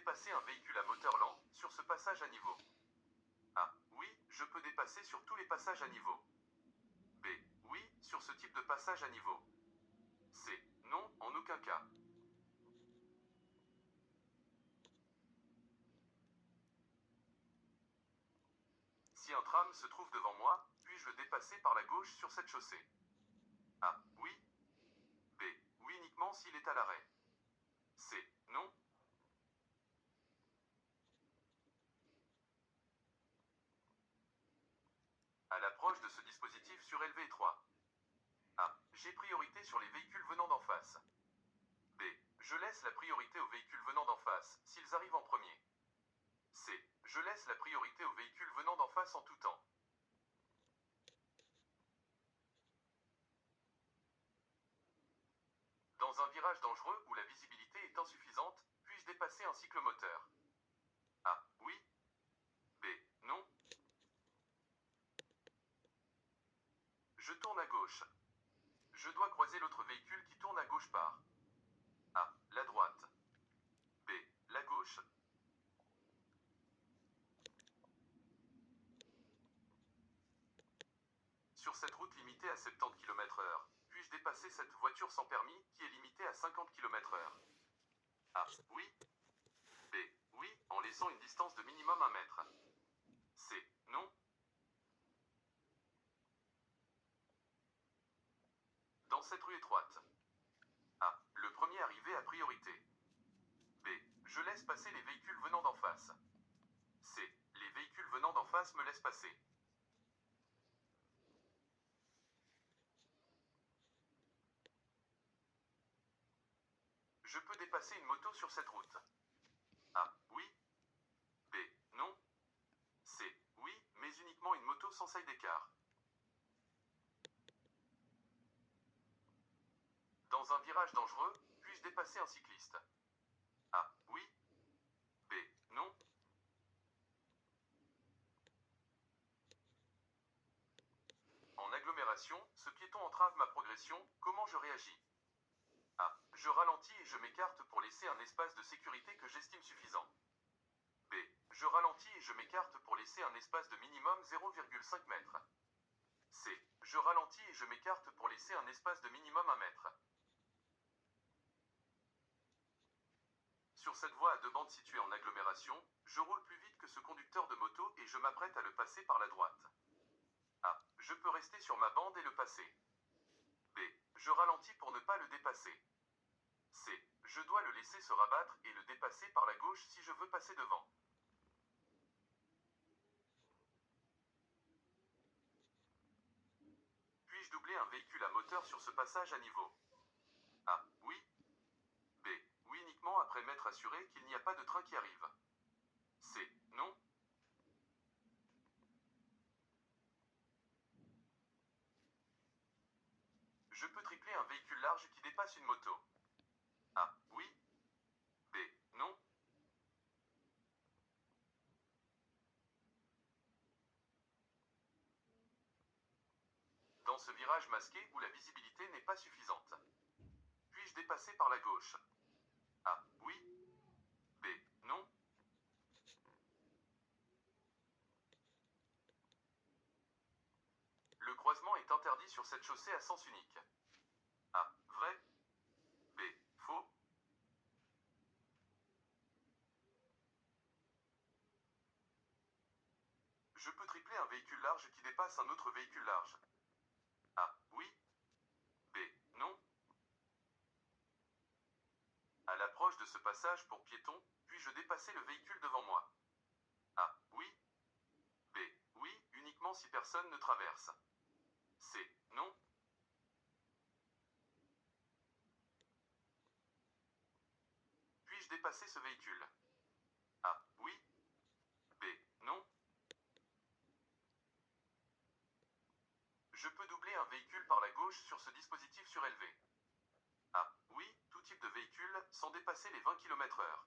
dépasser un véhicule à moteur lent sur ce passage à niveau? A. Oui, je peux dépasser sur tous les passages à niveau. B. Oui, sur ce type de passage à niveau. C. Non, en aucun cas. Si un tram se trouve devant moi, puis-je le dépasser par la gauche sur cette chaussée? A. Oui. B. Oui uniquement s'il est à l'arrêt. C. Non. À l'approche de ce dispositif surélevé étroit. A. J'ai priorité sur les véhicules venant d'en face. B. Je laisse la priorité aux véhicules venant d'en face, s'ils arrivent en premier. C. Je laisse la priorité aux véhicules venant d'en face en tout temps. Dans un virage dangereux où la visibilité est insuffisante, puis-je dépasser un cyclomoteur? A. Oui. B. Non. Je tourne à gauche. Je dois croiser l'autre véhicule qui tourne à gauche par A. La droite. B. La gauche. Sur cette route limitée à 70 km/h, puis-je dépasser cette voiture sans permis qui est limitée à 50 km/h? A. Oui. B. Oui, en laissant une distance de minimum 1 mètre. C. Non. Dans cette rue étroite. A. Le premier arrivé a priorité. B. Je laisse passer les véhicules venant d'en face. C. Les véhicules venant d'en face me laissent passer. Je peux dépasser une moto sur cette route. A. Oui. B. Non. C. Oui, mais uniquement une moto sans seuil d'écart. Dans un virage dangereux, puis-je dépasser un cycliste? A. Oui. B. Non. En agglomération, ce piéton entrave ma progression, comment je réagis? A. Je ralentis et je m'écarte pour laisser un espace de sécurité que j'estime suffisant. B. Je ralentis et je m'écarte pour laisser un espace de minimum 0,5 m. C. Je ralentis et je m'écarte pour laisser un espace de minimum 1 mètre. Sur cette voie à deux bandes située en agglomération, je roule plus vite que ce conducteur de moto et je m'apprête à le passer par la droite. A. Je peux rester sur ma bande et le passer. B. Je ralentis pour ne pas le dépasser. C. Je dois le laisser se rabattre et le dépasser par la gauche si je veux passer devant. Puis-je doubler un véhicule à moteur sur ce passage à niveau? A. Oui. B. Oui uniquement après m'être assuré qu'il n'y a pas de train qui arrive. C. Non. Je peux tripler un véhicule large qui dépasse une moto. A. Oui. B. Non. Dans ce virage masqué où la visibilité n'est pas suffisante. Puis-je dépasser par la gauche? A. Oui. B. Non. Le croisement est interdit sur cette chaussée à sens unique. A. Vrai. B. Faux. Je peux tripler un véhicule large qui dépasse un autre véhicule large. A. Oui. B. Non. À l'approche de ce passage pour piétons, puis-je dépasser le véhicule devant moi? A. Oui. B. Oui, uniquement si personne ne traverse. C. Non. Puis-je dépasser ce véhicule? A. Oui. B. Non. Je peux doubler un véhicule par la gauche sur ce dispositif surélevé. A. Oui, tout type de véhicule, sans dépasser les 20 km/h.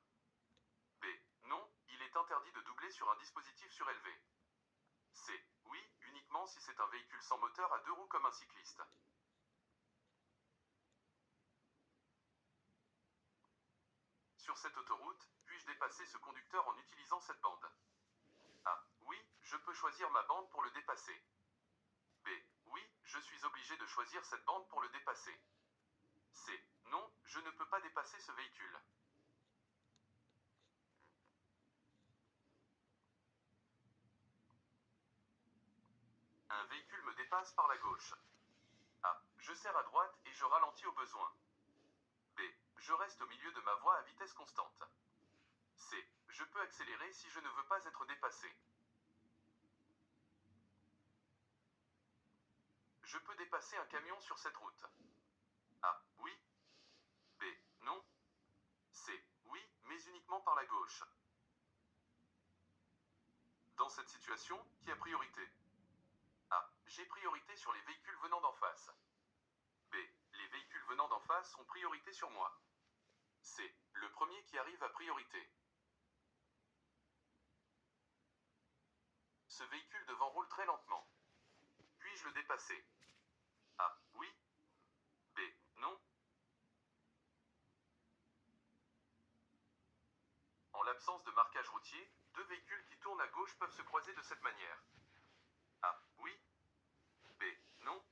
B. Non, il est interdit de doubler sur un dispositif surélevé. C. Oui, uniquement si c'est un véhicule sans moteur à deux roues comme un cycliste. Sur cette autoroute, puis-je dépasser ce conducteur en utilisant cette bande? A. Oui, je peux choisir ma bande pour le dépasser. B. Oui, je suis obligé de choisir cette bande pour le dépasser. C. Non, je ne peux pas dépasser ce véhicule. Un véhicule me dépasse par la gauche. A. Je serre à droite et je ralentis au besoin. B. Je reste au milieu de ma voie à vitesse constante. C. Je peux accélérer si je ne veux pas être dépassé. Je peux dépasser un camion sur cette route. A. Oui. B. Non. C. Oui, mais uniquement par la gauche. Dans cette situation, qui a priorité? A. J'ai priorité sur les véhicules venant d'en face. B. Les véhicules venant d'en face ont priorité sur moi. C. Le premier qui arrive a priorité. Ce véhicule devant roule très lentement. Puis-je le dépasser? A. Oui. B. Non. En l'absence de marquage routier, deux véhicules qui tournent à gauche peuvent se croiser de cette manière. A. Oui. B. Non.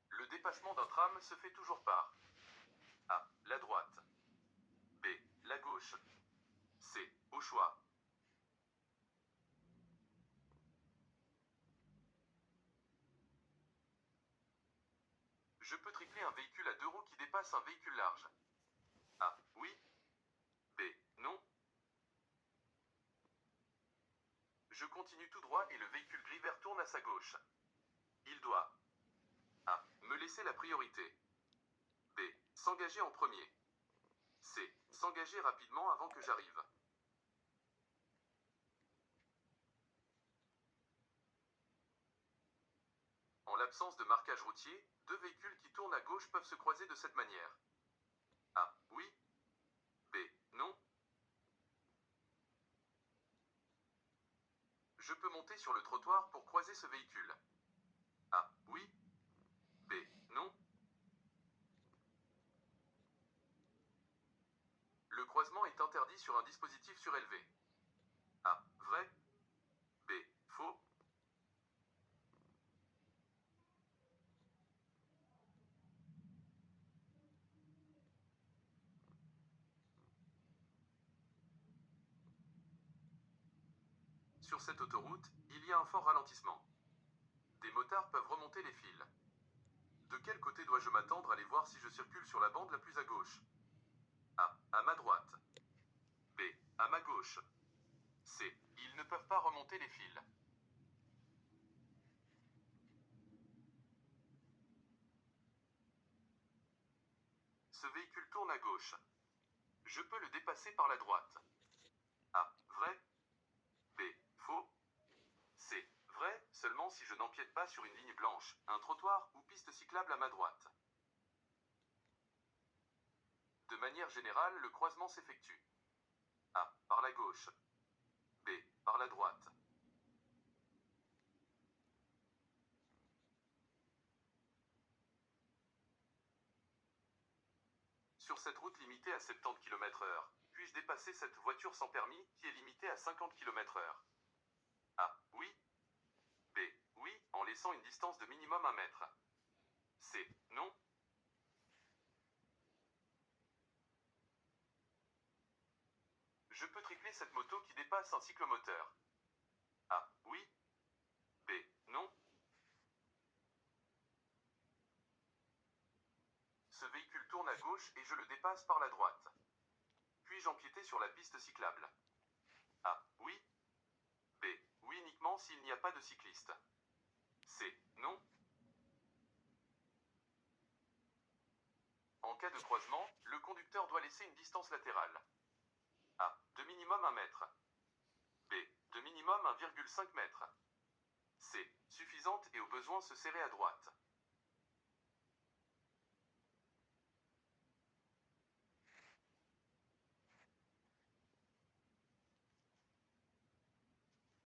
Le dépassement d'un tram se fait toujours par A. La droite. B. La gauche. C. Au choix. Je peux tripler un véhicule à deux roues qui dépasse un véhicule large. A. Oui. B. Non. Je continue tout droit et le véhicule gris vert tourne à sa gauche. Il doit A. Me laisser la priorité. B. S'engager en premier. C. S'engager rapidement avant que j'arrive. En l'absence de marquage routier, deux véhicules qui tournent à gauche peuvent se croiser de cette manière. A. Oui. B. Non. Je peux monter sur le trottoir pour croiser ce véhicule. A. Oui. B. Non. Le croisement est interdit sur un dispositif surélevé. A. Vrai. B. Faux. Sur cette autoroute, il y a un fort ralentissement. Des motards peuvent remonter les fils. De quel côté dois-je m'attendre à les voir si je circule sur la bande la plus à gauche? A. À ma droite. B. À ma gauche. C. Ils ne peuvent pas remonter les fils. Ce véhicule tourne à gauche. Je peux le dépasser par la droite. A. Vrai. B. Faux. C. Vrai, seulement si je n'empiète pas sur une ligne blanche, un trottoir ou piste cyclable à ma droite. De manière générale, le croisement s'effectue. A. Par la gauche. B. Par la droite. Sur cette route limitée à 70 km/h, puis-je dépasser cette voiture sans permis qui est limitée à 50 km/h? A. Oui. B. Oui, en laissant une distance de minimum 1 mètre. C. Non. Je peux tripler cette moto qui dépasse un cyclomoteur. A. Oui. B. Non. Ce véhicule tourne à gauche et je le dépasse par la droite. Puis-je empiéter sur la piste cyclable? A. Oui. B. Oui uniquement s'il n'y a pas de cycliste. C. Non. En cas de croisement, le conducteur doit laisser une distance latérale. A. De minimum 1 mètre. B. De minimum 1,5 mètre. C. Suffisante et au besoin se serrer à droite.